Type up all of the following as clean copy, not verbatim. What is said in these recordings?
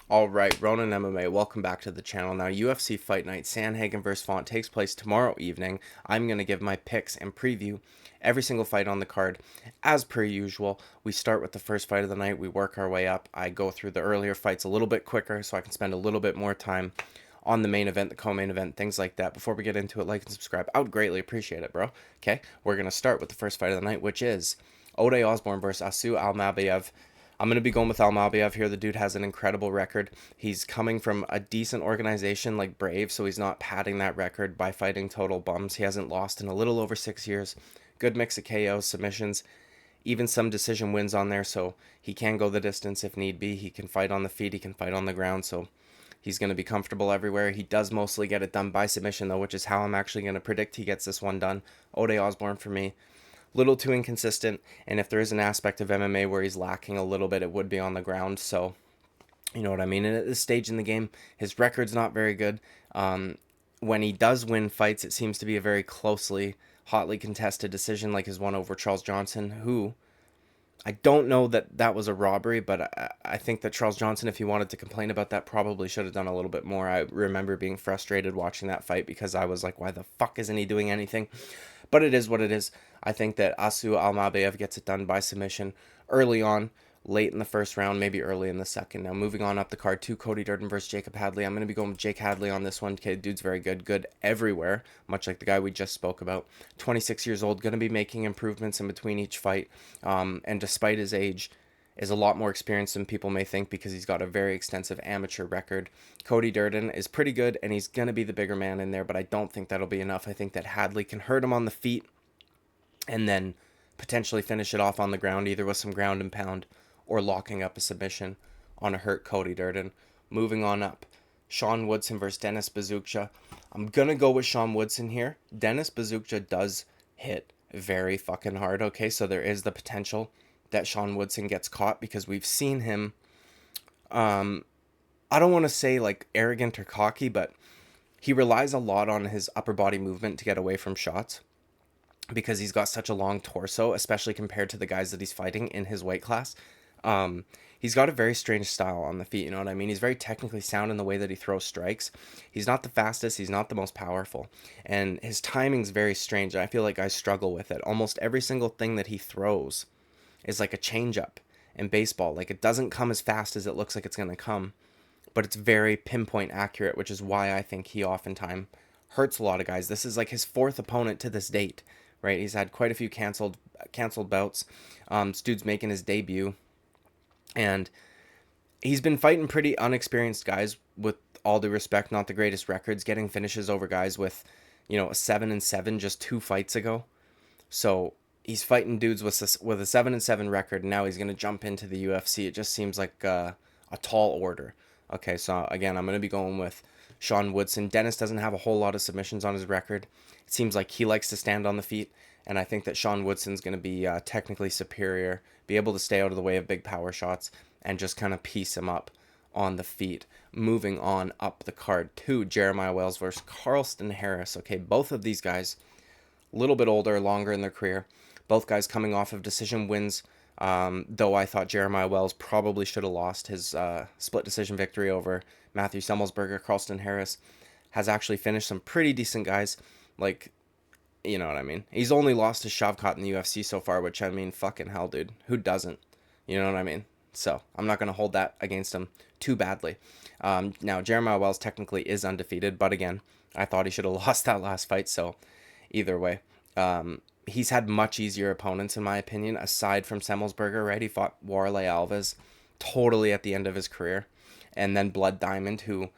Alright, Ronan MMA, welcome back to the channel. Now, UFC Fight Night Sandhagen vs. Font takes place tomorrow evening. I'm going to give my picks and preview every single fight on the card. As per usual, we start with the first fight of the night, we work our way up. I go through the earlier fights a little bit quicker so I can spend a little bit more time on the main event, the co-main event, things like that. Before we get into it, like and subscribe. I would greatly appreciate it, bro. Okay, we're going to start with the first fight of the night, which is Ode Osbourne versus ALMABAYEV. I'm going to be going with ALMABAYEV here. The dude has an incredible record. He's coming from a decent organization like Brave, so he's not padding that record by fighting total bums. He hasn't lost in a little over 6 years. Good mix of KOs, submissions, even some decision wins on there, so he can go the distance if need be. He can fight on the feet, he can fight on the ground, so he's going to be comfortable everywhere. He does mostly get it done by submission, though, which is how I'm actually going to predict he gets this one done. Ode Osbourne for me. Little too inconsistent, and if there is an aspect of MMA where he's lacking a little bit, it would be on the ground. So you know what I mean. And at this stage in the game, his record's not very good. When he does win fights, it seems to be a very hotly contested decision, like his one over Charles Johnson, who I don't know that was a robbery, but I think that Charles Johnson, if he wanted to complain about that, probably should have done a little bit more. I remember being frustrated watching that fight because I was like, why the fuck isn't he doing anything? But it is what it is. I think that ALMABAYEV gets it done by submission early on, late in the first round, maybe early in the second. Now, moving on up the card to Cody Durden versus Jacob Hadley. I'm going to be going with Jake Hadley on this one. Okay, dude's very good. Good everywhere, much like the guy we just spoke about. 26 years old, going to be making improvements in between each fight. And despite his age, is a lot more experienced than people may think because he's got a very extensive amateur record. Cody Durden is pretty good, and he's going to be the bigger man in there, but I don't think that'll be enough. I think that Hadley can hurt him on the feet and then potentially finish it off on the ground, either with some ground and pound or locking up a submission on a hurt Cody Durden. Moving on up, Sean Woodson versus Dennis BUZUKJA. I'm going to go with Sean Woodson here. Dennis BUZUKJA does hit very fucking hard, okay? So there is the potential that Sean Woodson gets caught because we've seen him, I don't want to say like arrogant or cocky, but he relies a lot on his upper body movement to get away from shots because he's got such a long torso, especially compared to the guys that he's fighting in his weight class. He's got a very strange style on the feet, you know what I mean? He's very technically sound in the way that he throws strikes. He's not the fastest, he's not the most powerful, and his timing's very strange. I feel like guys struggle with it. Almost every single thing that he throws is like a changeup in baseball. Like, it doesn't come as fast as it looks like it's going to come, but it's very pinpoint accurate, which is why I think he oftentimes hurts a lot of guys. This is like his fourth opponent to this date, right? He's had quite a few canceled bouts. This dude's making his debut, and he's been fighting pretty unexperienced guys, with all due respect, not the greatest records, getting finishes over guys with, you know, a 7-7 just 2 fights ago. So he's fighting dudes with a 7-7 record, and now he's going to jump into the UFC. It just seems like a tall order. Okay, so again, I'm going to be going with Sean Woodson. Dennis doesn't have a whole lot of submissions on his record. It seems like he likes to stand on the feet, and I think that Sean Woodson's going to be technically superior, be able to stay out of the way of big power shots, and just kind of piece him up on the feet. Moving on up the card to Jeremiah Wells versus Carlston Harris. Okay, both of these guys a little bit older, longer in their career. Both guys coming off of decision wins, though I thought Jeremiah Wells probably should have lost his split decision victory over Matthew Semmelsberger. Carlston Harris has actually finished some pretty decent guys. Like, you know what I mean? He's only lost to Shavkat in the UFC so far, which, I mean, fucking hell, dude. Who doesn't? You know what I mean? So I'm not going to hold that against him too badly. Now, Jeremiah Wells technically is undefeated, but again, I thought he should have lost that last fight, so either way. He's had much easier opponents, in my opinion, aside from Semmelsberger, right? He fought Warley Alves totally at the end of his career. And then Blood Diamond, who,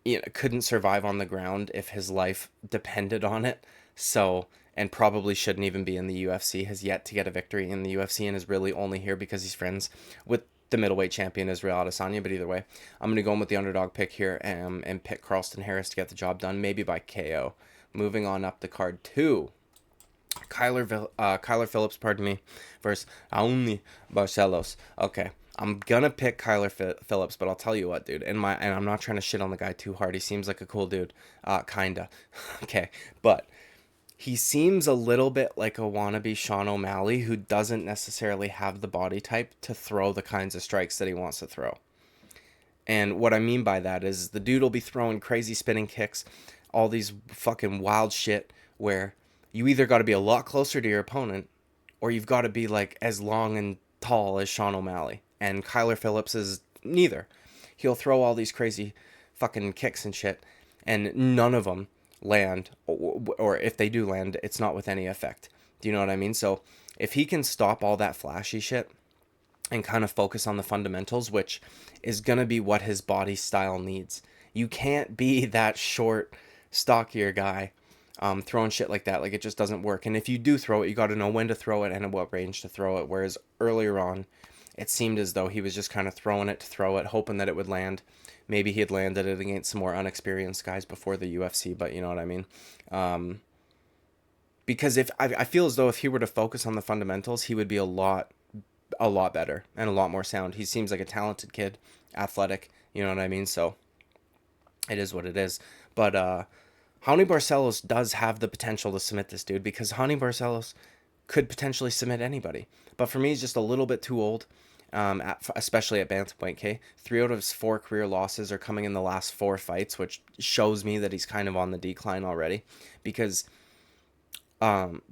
you know, couldn't survive on the ground if his life depended on it. So, and probably shouldn't even be in the UFC, has yet to get a victory in the UFC, and is really only here because he's friends with the middleweight champion Israel Adesanya. But either way, I'm going to go in with the underdog pick here and pick Carlston Harris to get the job done, maybe by KO. Moving on up the card to Kyler Phillips, pardon me, versus only BARCELOS. Okay, I'm gonna pick Kyler Phillips, but I'll tell you what, dude. And I'm not trying to shit on the guy too hard. He seems like a cool dude, kinda. Okay, but he seems a little bit like a wannabe Sean O'Malley who doesn't necessarily have the body type to throw the kinds of strikes that he wants to throw. And what I mean by that is the dude will be throwing crazy spinning kicks, all these fucking wild shit where you either got to be a lot closer to your opponent or you've got to be like as long and tall as Sean O'Malley. And Kyler Phillips is neither. He'll throw all these crazy fucking kicks and shit, and none of them land, or if they do land, it's not with any effect. Do you know what I mean? So if he can stop all that flashy shit and kind of focus on the fundamentals, which is going to be what his body style needs. You can't be that short, stockier guy throwing shit like that. Like, it just doesn't work. And if you do throw it, you got to know when to throw it and at what range to throw it. Whereas earlier on, it seemed as though he was just kind of throwing it to throw it, hoping that it would land. Maybe he had landed it against some more unexperienced guys before the UFC, but you know what I mean? Because if I feel as though if he were to focus on the fundamentals, he would be a lot better and a lot more sound. He seems like a talented kid, athletic, you know what I mean? So it is what it is. But Raoni Barcelos does have the potential to submit this dude, because Raoni Barcelos could potentially submit anybody. But for me, he's just a little bit too old, especially at bantamweight. Okay, 3 out of his 4 career losses are coming in the last 4 fights, which shows me that he's kind of on the decline already. Because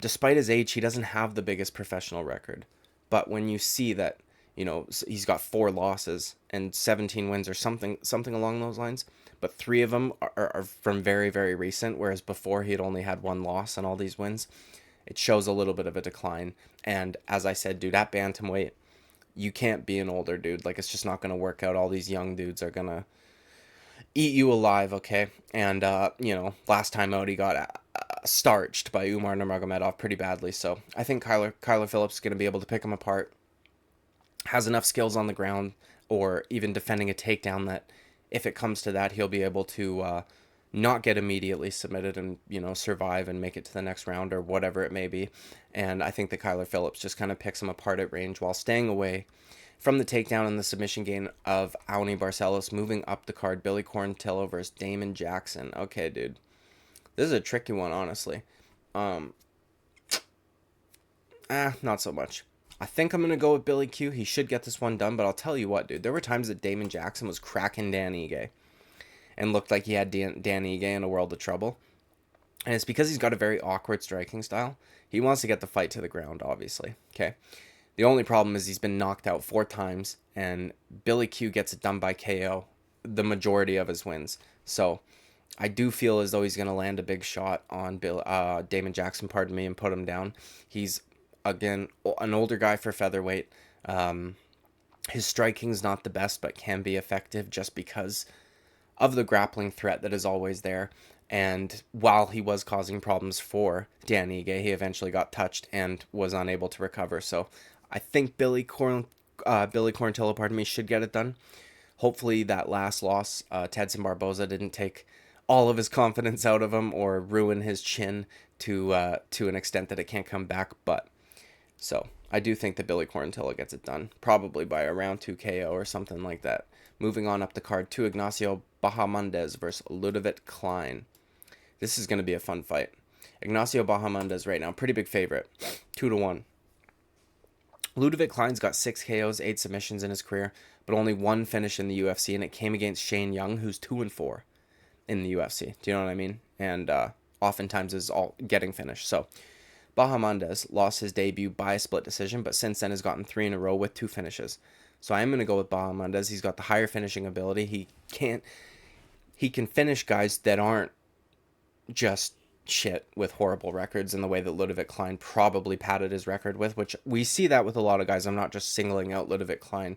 despite his age, he doesn't have the biggest professional record. But when you see that, you know, he's got 4 losses and 17 wins or something along those lines, but 3 of them are from very, very recent, whereas before he had only had 1 loss and all these wins, it shows a little bit of a decline. And as I said, dude, at bantamweight, you can't be an older dude. Like, it's just not going to work out. All these young dudes are going to eat you alive, okay? And, you know, last time out, he got starched by Umar Nurmagomedov pretty badly. So I think Kyler Phillips is going to be able to pick him apart. Has enough skills on the ground or even defending a takedown that if it comes to that, he'll be able to not get immediately submitted and, you know, survive and make it to the next round or whatever it may be. And I think that Kyler Phillips just kind of picks him apart at range while staying away from the takedown and the submission gain of Raoni Barcelos. Moving up the card, Billy Quarantillo versus Damon Jackson. Okay, dude. This is a tricky one, honestly. Not so much. I think I'm going to go with Billy Q. He should get this one done, but I'll tell you what, dude. There were times that Damon Jackson was cracking Dan Ige and looked like he had Dan Ige in a world of trouble. And it's because he's got a very awkward striking style. He wants to get the fight to the ground, obviously. Okay. The only problem is he's been knocked out 4 times, and Billy Q gets it done by KO the majority of his wins. So I do feel as though he's going to land a big shot on Damon Jackson, pardon me, and put him down. He's, again, an older guy for featherweight. His striking's not the best, but can be effective just because of the grappling threat that is always there. And while he was causing problems for Dan Ige, he eventually got touched and was unable to recover. So I think Billy Quarantillo, pardon me, should get it done. Hopefully that last loss, Tedson Barboza, didn't take all of his confidence out of him or ruin his chin to an extent that it can't come back. But so I do think that Billy Quarantillo gets it done, probably by a round 2 KO or something like that. Moving on up the card to Ignacio Bahamondes versus Ludovic Klein. This is going to be a fun fight. Ignacio Bahamondes right now, pretty big favorite, 2-1. Ludovic Klein's got 6 KOs, 8 submissions in his career, but only 1 finish in the UFC, and it came against Shane Young, who's 2-4 in the UFC. Do you know what I mean? And oftentimes is all getting finished. So Bahamondes lost his debut by a split decision, but since then has gotten 3 in a row with 2 finishes. So I am going to go with Bahamondes. He's got the higher finishing ability. He can finish guys that aren't just shit with horrible records in the way that Ludovic Klein probably padded his record with, which we see that with a lot of guys. I'm not just singling out Ludovic Klein,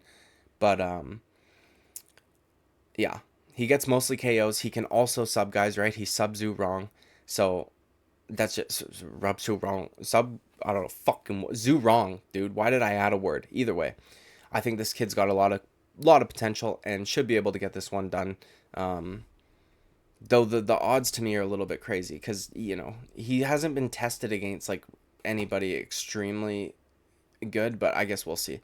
but yeah, he gets mostly KOs. He can also sub guys, right? He subs you wrong. So that's just rub Zhu wrong. I don't know, fucking Zhu wrong, dude. Why did I add a word? Either way, I think this kid's got a lot of potential and should be able to get this one done. Though the odds to me are a little bit crazy because, you know, he hasn't been tested against like anybody extremely good, but I guess we'll see.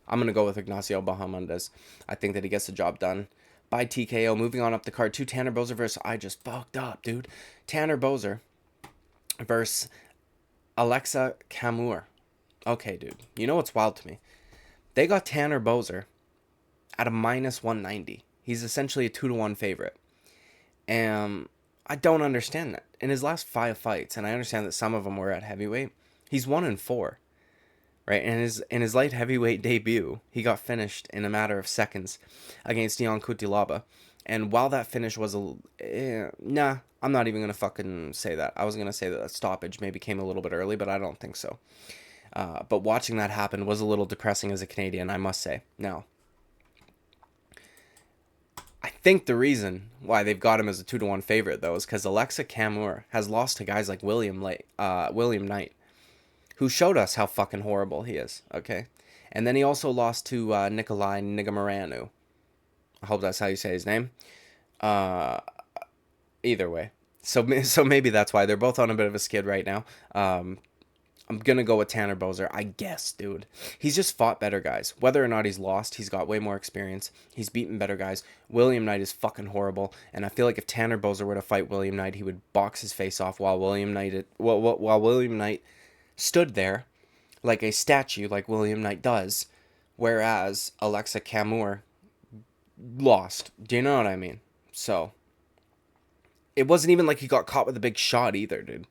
I'm going to go with Ignacio Bahamondes. I think that he gets the job done by TKO. Moving on up the card to Tanner Boser versus, I just fucked up, dude. Tanner Boser versus Alexa CAMUR. Okay, dude. You know what's wild to me? They got Tanner Boser at a -190. He's essentially a 2-to-1 favorite. And I don't understand that. In his last 5 fights, and I understand that some of them were at heavyweight, he's 1-4. Right? In his light heavyweight debut, he got finished in a matter of seconds against Ion Cutelaba. And while that finish was nah, I'm not even going to fucking say that. I was going to say that that stoppage maybe came a little bit early, but I don't think so. But watching that happen was a little depressing as a Canadian, I must say. Now, I think the reason why they've got him as a 2-to-1 favorite, though, is because Alexa CAMUR has lost to guys like William Knight, who showed us how fucking horrible he is, okay? And then he also lost to Nikolai Nigamaranu. I hope that's how you say his name. Either way. So maybe that's why. They're both on a bit of a skid right now. I'm going to go with Tanner Boser, I guess, dude. He's just fought better guys. Whether or not he's lost, he's got way more experience. He's beaten better guys. William Knight is fucking horrible. And I feel like if Tanner Boser were to fight William Knight, he would box his face off while William Knight stood there like a statue like William Knight does. Whereas Alexa CAMUR lost. Do you know what I mean? So it wasn't even like he got caught with a big shot either, dude.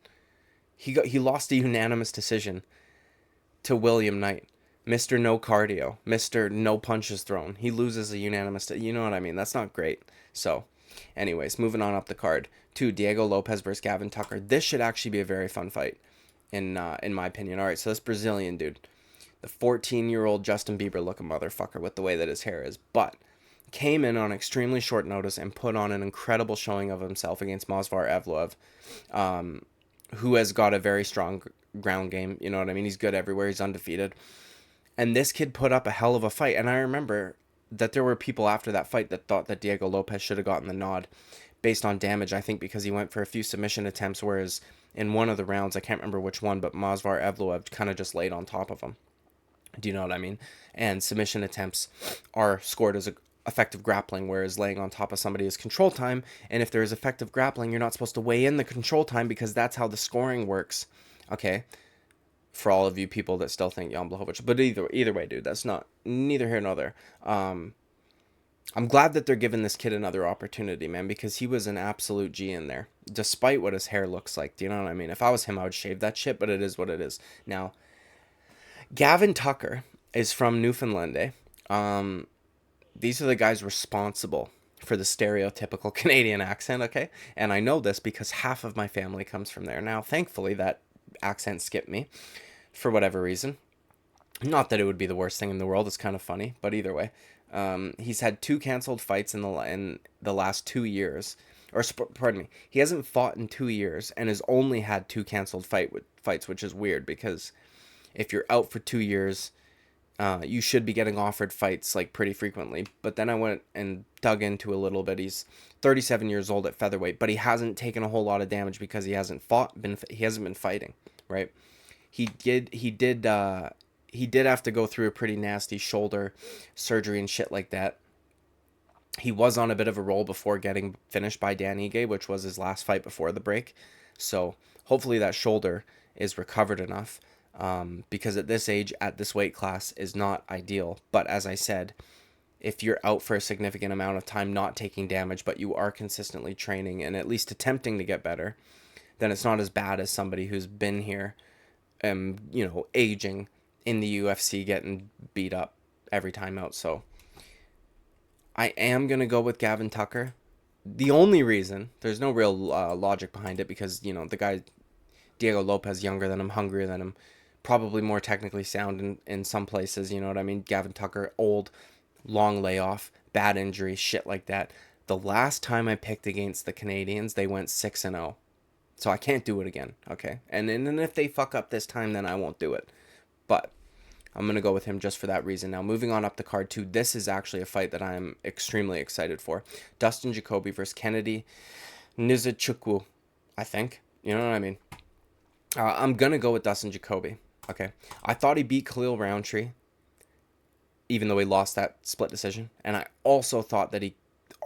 He lost a unanimous decision to William Knight. Mr. No Cardio. Mr. No Punches Thrown. He loses a unanimous... You know what I mean? That's not great. So, anyways, moving on up the card to Diego Lopes versus Gavin Tucker. This should actually be a very fun fight, in my opinion. All right, so this Brazilian dude, the 14-year-old Justin Bieber-looking motherfucker with the way that his hair is, but came in on extremely short notice and put on an incredible showing of himself against Movsar Evloev, who has got a very strong ground game. You know what I mean? He's good everywhere. He's undefeated. And this kid put up a hell of a fight. And I remember that there were people after that fight that thought that Diego Lopes should have gotten the nod based on damage. I think because he went for a few submission attempts, whereas in one of the rounds, I can't remember which one, but Movsar Evloev kind of just laid on top of him. Do you know what I mean? And submission attempts are scored as effective grappling, whereas laying on top of somebody is control time. And if there is effective grappling, you're not supposed to weigh in the control time because that's how the scoring works. Okay, for all of you people that still think Jan Blachowicz, but either way, dude, that's not neither here nor there. I'm glad that they're giving this kid another opportunity, man, because he was an absolute G in there, despite what his hair looks like. Do you know what I mean? If I was him, I would shave that shit, but it is what it is. Now, Gavin Tucker is from Newfoundland. These are the guys responsible for the stereotypical Canadian accent, okay? And I know this because half of my family comes from there. Now, thankfully, that accent skipped me for whatever reason. Not that it would be the worst thing in the world. It's kind of funny, but either way. He's had 2 canceled fights in the last 2 years. Or, pardon me, he hasn't fought in 2 years and has only had 2 canceled fights, which is weird because if you're out for 2 years... you should be getting offered fights like pretty frequently. But then I went and dug into a little bit. He's 37 years old at featherweight, but he hasn't taken a whole lot of damage because he hasn't been fighting, right? He did have to go through a pretty nasty shoulder surgery and shit like that. He was on a bit of a roll before getting finished by Dan Ige, which was his last fight before the break. So hopefully that shoulder is recovered enough. Because at this age, at this weight class, is not ideal. But as I said, if you're out for a significant amount of time not taking damage, but you are consistently training and at least attempting to get better, then it's not as bad as somebody who's been here, aging in the UFC, getting beat up every time out. So I am going to go with Gavin Tucker. The only reason, there's no real logic behind it because, the guy, Diego Lopes, younger than him, hungrier than him, probably more technically sound in some places, you know what I mean? Gavin Tucker, old, long layoff, bad injury, shit like that. The last time I picked against the Canadians, they went 6-0. So I can't do it again, okay? And if they fuck up this time, then I won't do it. But I'm going to go with him just for that reason. Now, moving on up the card, too, this is actually a fight that I'm extremely excited for. Dustin Jacoby versus Kennedy NZECHUKWU, I think. You know what I mean? I'm going to go with Dustin Jacoby. Okay, I thought he beat Khalil Roundtree, even though he lost that split decision. And I also thought that he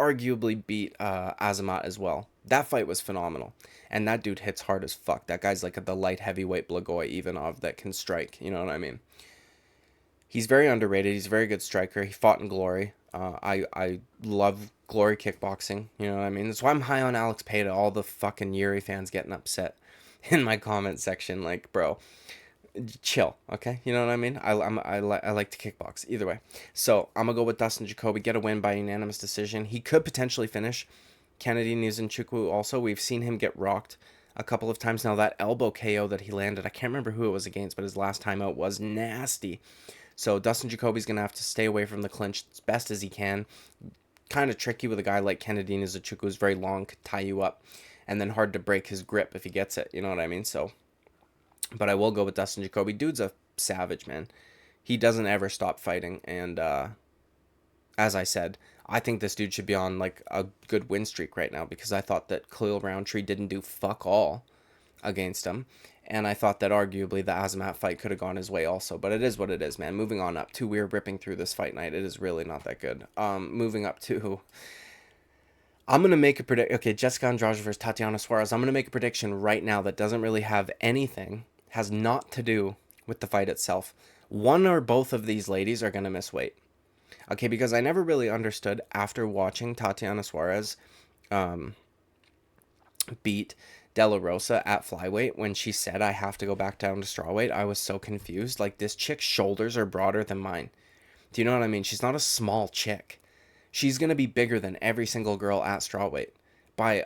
arguably beat Azamat as well. That fight was phenomenal. And that dude hits hard as fuck. That guy's like the light heavyweight Blagoy Ivanov that can strike. You know what I mean? He's very underrated. He's a very good striker. He fought in Glory. I love Glory kickboxing. You know what I mean? That's why I'm high on Alex Payda. All the fucking Yuri fans getting upset in my comment section. Like, bro, chill, okay? You know what I mean? I like to kickbox. Either way. So, I'm going to go with Dustin Jacoby. Get a win by unanimous decision. He could potentially finish. Kennedy NZECHUKWU also. We've seen him get rocked a couple of times now. That elbow KO that he landed, I can't remember who it was against, but his last time out was nasty. So Dustin Jacoby's going to have to stay away from the clinch as best as he can. Kind of tricky with a guy like Kennedy NZECHUKWU, who's very long, could tie you up, and then hard to break his grip if he gets it. You know what I mean? So, but I will go with Dustin Jacoby. Dude's a savage, man. He doesn't ever stop fighting, and as I said, I think this dude should be on like a good win streak right now, because I thought that Khalil Roundtree didn't do fuck all against him. And I thought that arguably the Azamat fight could have gone his way also. But it is what it is, man. Moving on up to, we're ripping through this fight night. It is really not that good. Moving up to, I'm going to make a prediction. Okay, Jessica Andrade versus Tatiana Suarez. I'm going to make a prediction right now that doesn't really have anything, has not to do with the fight itself. One or both of these ladies are going to miss weight. Okay, because I never really understood after watching Tatiana Suarez beat De La Rosa at flyweight when she said, I have to go back down to strawweight. I was so confused. Like, this chick's shoulders are broader than mine. Do you know what I mean? She's not a small chick. She's going to be bigger than every single girl at strawweight by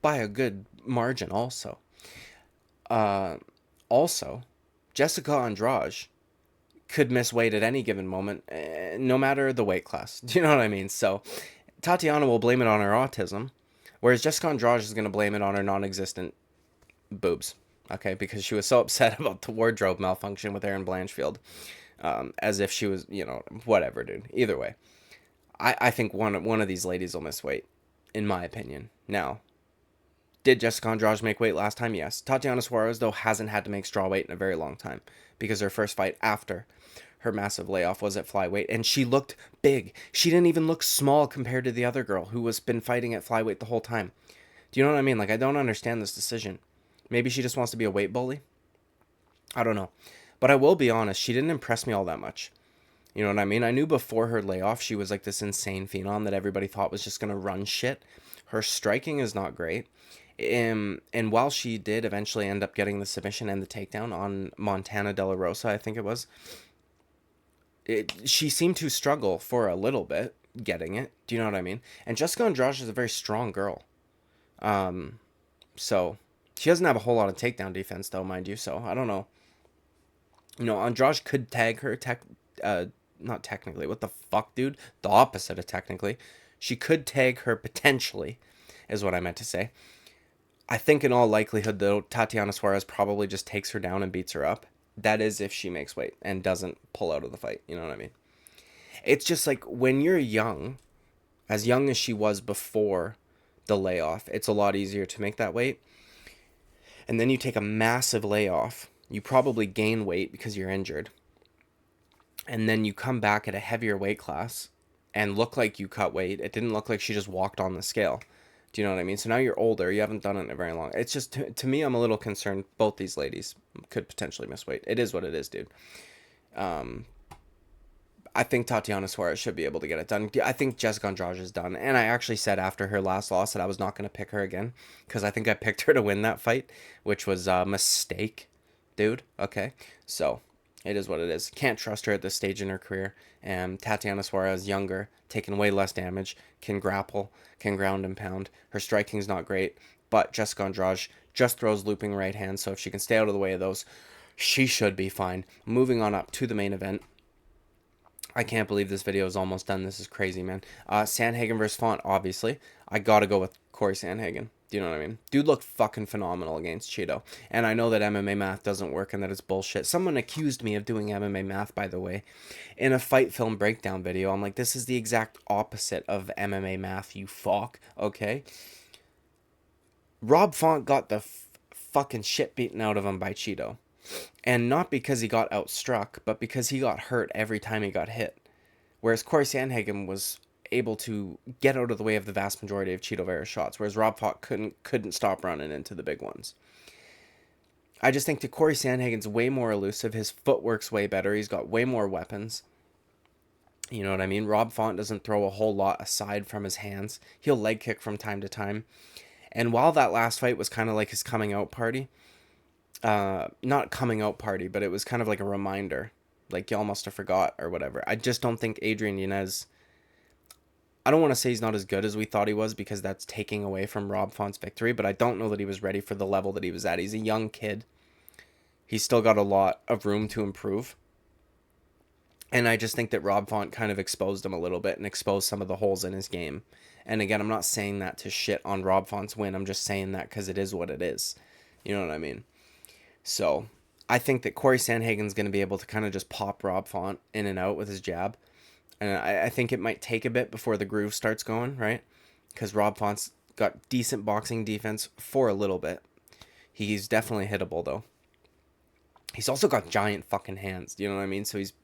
a good margin also. Also, Jessica Andrade could miss weight at any given moment, no matter the weight class. Do you know what I mean? So Tatiana will blame it on her autism, whereas Jessica Andrade is going to blame it on her non-existent boobs, okay? Because she was so upset about the wardrobe malfunction with Erin Blanchfield, as if she was, you know, whatever, dude. Either way, I think one of these ladies will miss weight, in my opinion. Now, did Jessica Andrade make weight last time? Yes. Tatiana Suarez, though, hasn't had to make strawweight in a very long time, because her first fight after her massive layoff was at flyweight, and she looked big. She didn't even look small compared to the other girl who was been fighting at flyweight the whole time. Do you know what I mean? Like, I don't understand this decision. Maybe she just wants to be a weight bully? I don't know. But I will be honest, she didn't impress me all that much. You know what I mean? I knew before her layoff she was like this insane phenom that everybody thought was just going to run shit. Her striking is not great. And while she did eventually end up getting the submission and the takedown on Montana De La Rosa, I think it was, she seemed to struggle for a little bit getting it. Do you know what I mean? And Jessica Andrade is a very strong girl. So she doesn't have a whole lot of takedown defense, though, mind you. So I don't know. You know, Andrade could tag her, not technically. What the fuck, dude? The opposite of technically. She could tag her potentially, is what I meant to say. I think in all likelihood, though, Tatiana Suarez probably just takes her down and beats her up. That is if she makes weight and doesn't pull out of the fight. You know what I mean? It's just like when you're young, as young as she was before the layoff, it's a lot easier to make that weight. And then you take a massive layoff. You probably gain weight because you're injured. And then you come back at a heavier weight class and look like you cut weight. It didn't look like she just walked on the scale. Do you know what I mean? So now you're older. You haven't done it in a very long. It's just, to me, I'm a little concerned both these ladies could potentially miss weight. It is what it is, dude. I think Tatiana Suarez should be able to get it done. I think Jessica Andrade is done. And I actually said after her last loss that I was not going to pick her again, because I think I picked her to win that fight, which was a mistake, dude. Okay, so it is what it is. Can't trust her at this stage in her career. And Tatiana Suarez, younger, taking way less damage, can grapple, can ground and pound. Her striking's not great, but Jessica Andrade just throws looping right hands, so if she can stay out of the way of those, she should be fine. Moving on up to the main event. I can't believe this video is almost done. This is crazy, man. Sandhagen versus Font, obviously. I gotta go with Corey Sandhagen. Do you know what I mean? Dude looked fucking phenomenal against Cheeto. And I know that MMA math doesn't work and that it's bullshit. Someone accused me of doing MMA math, by the way, in a fight film breakdown video. I'm like, this is the exact opposite of MMA math, you fuck. Okay? Rob Font got the fucking shit beaten out of him by Cheeto. And not because he got outstruck, but because he got hurt every time he got hit. Whereas Corey Sandhagen was able to get out of the way of the vast majority of Cheeto Vera's shots, whereas Rob Font couldn't stop running into the big ones. I just think that Corey Sandhagen's way more elusive. His footwork's way better. He's got way more weapons. You know what I mean? Rob Font doesn't throw a whole lot aside from his hands. He'll leg kick from time to time. And while that last fight was kind of like his coming out party, not coming out party, but it was kind of like a reminder. Like, y'all must have forgot or whatever. I just don't think Adrian Yanez... I don't want to say he's not as good as we thought he was, because that's taking away from Rob Font's victory, but I don't know that he was ready for the level that he was at. He's a young kid. He's still got a lot of room to improve. And I just think that Rob Font kind of exposed him a little bit and exposed some of the holes in his game. And again, I'm not saying that to shit on Rob Font's win. I'm just saying that because it is what it is. You know what I mean? So I think that Corey Sandhagen's going to be able to kind of just pop Rob Font in and out with his jab. And I think it might take a bit before the groove starts going, right? Because Rob Font's got decent boxing defense for a little bit. He's definitely hittable, though. He's also got giant fucking hands. Do you know what I mean? So he's...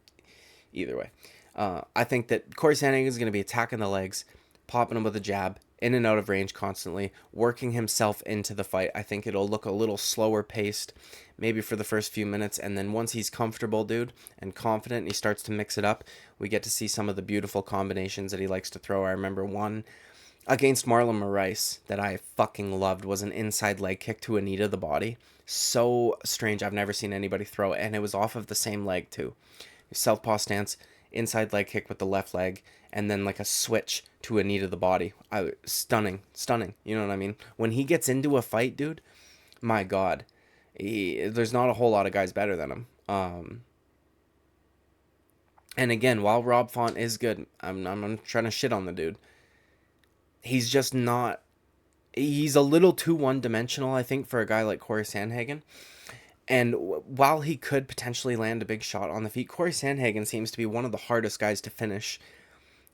Either way. I think that Corey Sandhagen is going to be attacking the legs, popping him with a jab, in and out of range constantly, working himself into the fight. I think it'll look a little slower paced, maybe for the first few minutes, and then once he's comfortable, dude, and confident, and he starts to mix it up, we get to see some of the beautiful combinations that he likes to throw. I remember one against Marlon Moraes that I fucking loved was an inside leg kick to a knee to the body. So strange. I've never seen anybody throw it, and it was off of the same leg, too. Southpaw stance, inside leg kick with the left leg, and then like a switch to a knee to the body. Stunning. You know what I mean? When he gets into a fight, dude, my God, there's not a whole lot of guys better than him. And again, while Rob Font is good, I'm trying to shit on the dude. He's just not. He's a little too one-dimensional, I think, for a guy like Corey Sandhagen. And while he could potentially land a big shot on the feet, Corey Sandhagen seems to be one of the hardest guys to finish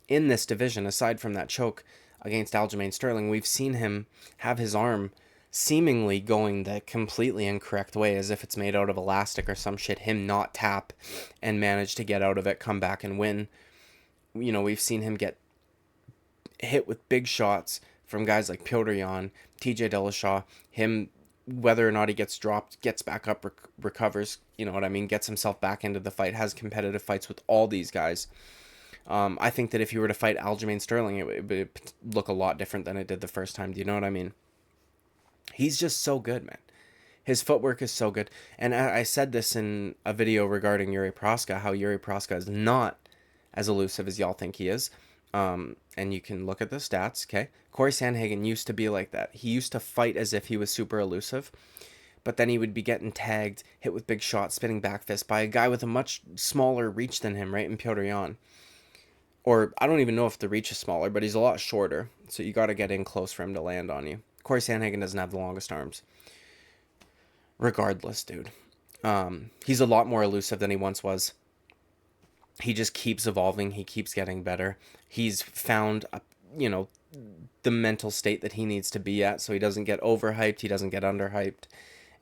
in this division. Aside from that choke against Aljamain Sterling, we've seen him have his arm seemingly going the completely incorrect way, as if it's made out of elastic or some shit, him not tap and manage to get out of it, come back and win. You know, we've seen him get hit with big shots from guys like Petr Yan, TJ Dillashaw, him... Whether or not he gets dropped, gets back up, recovers, you know what I mean, gets himself back into the fight, has competitive fights with all these guys. I think that if you were to fight Aljamain Sterling, it would look a lot different than it did the first time. Do you know what I mean? He's just so good, man. His footwork is so good. And I said this in a video regarding Yuri Proska, how Yuri Proska is not as elusive as y'all think he is. And you can look at the stats, okay? Corey Sandhagen used to be like that. He used to fight as if he was super elusive, but then he would be getting tagged, hit with big shots, spinning back fist by a guy with a much smaller reach than him, right, in Petr Yan. Or, I don't even know if the reach is smaller, but he's a lot shorter, so you gotta get in close for him to land on you. Corey Sandhagen doesn't have the longest arms. Regardless, dude. He's a lot more elusive than he once was. He just keeps evolving. He keeps getting better. He's found, the mental state that he needs to be at, so he doesn't get overhyped. He doesn't get underhyped.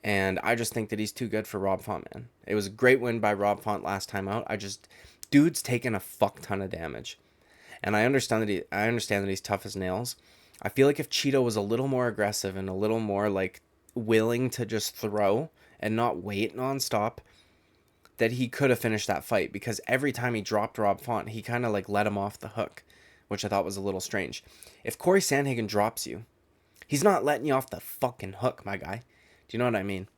And I just think that he's too good for Rob Font, man. It was a great win by Rob Font last time out. Dude's taken a fuck ton of damage. And I understand that he's tough as nails. I feel like if Cheeto was a little more aggressive and a little more, like, willing to just throw and not wait nonstop, that he could have finished that fight, because every time he dropped Rob Font, he kind of like let him off the hook, which I thought was a little strange. If Corey Sandhagen drops you, he's not letting you off the fucking hook, my guy. Do you know what I mean?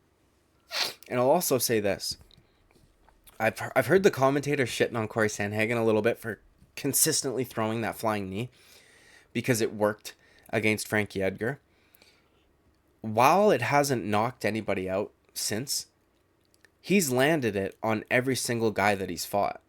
And I'll also say this. I've heard the commentator shitting on Corey Sandhagen a little bit for consistently throwing that flying knee because it worked against Frankie Edgar. While it hasn't knocked anybody out since, he's landed it on every single guy that he's fought.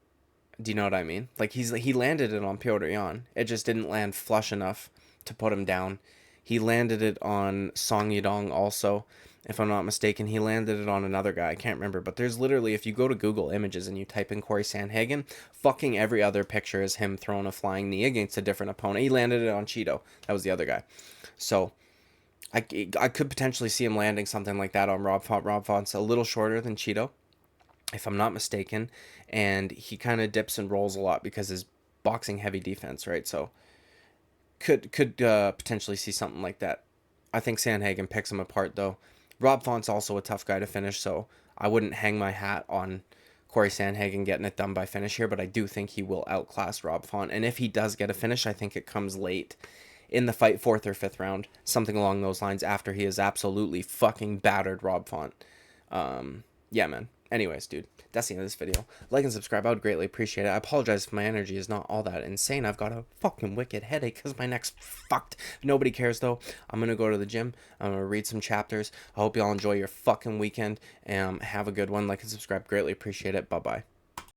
Do you know what I mean? Like, he landed it on Petr Yan. It just didn't land flush enough to put him down. He landed it on Song Yadong also, if I'm not mistaken. He landed it on another guy. I can't remember. But there's literally, if you go to Google Images and you type in Corey Sandhagen, fucking every other picture is him throwing a flying knee against a different opponent. He landed it on Cheeto. That was the other guy. So I could potentially see him landing something like that on Rob Font. Rob Font's a little shorter than Cheeto, if I'm not mistaken, and he kind of dips and rolls a lot because his boxing heavy defense, right? So could potentially see something like that. I think Sandhagen picks him apart, though. Rob Font's also a tough guy to finish, so I wouldn't hang my hat on Corey Sandhagen getting it done by finish here, but I do think he will outclass Rob Font. And if he does get a finish, I think it comes late in the fight, 4th or 5th round, something along those lines, after he has absolutely fucking battered Rob Font. Yeah, man. Anyways, dude, that's the end of this video. Like and subscribe. I would greatly appreciate it. I apologize if my energy is not all that insane. I've got a fucking wicked headache because my neck's fucked. Nobody cares, though. I'm going to go to the gym. I'm going to read some chapters. I hope y'all enjoy your fucking weekend. And have a good one. Like and subscribe. Greatly appreciate it. Bye-bye.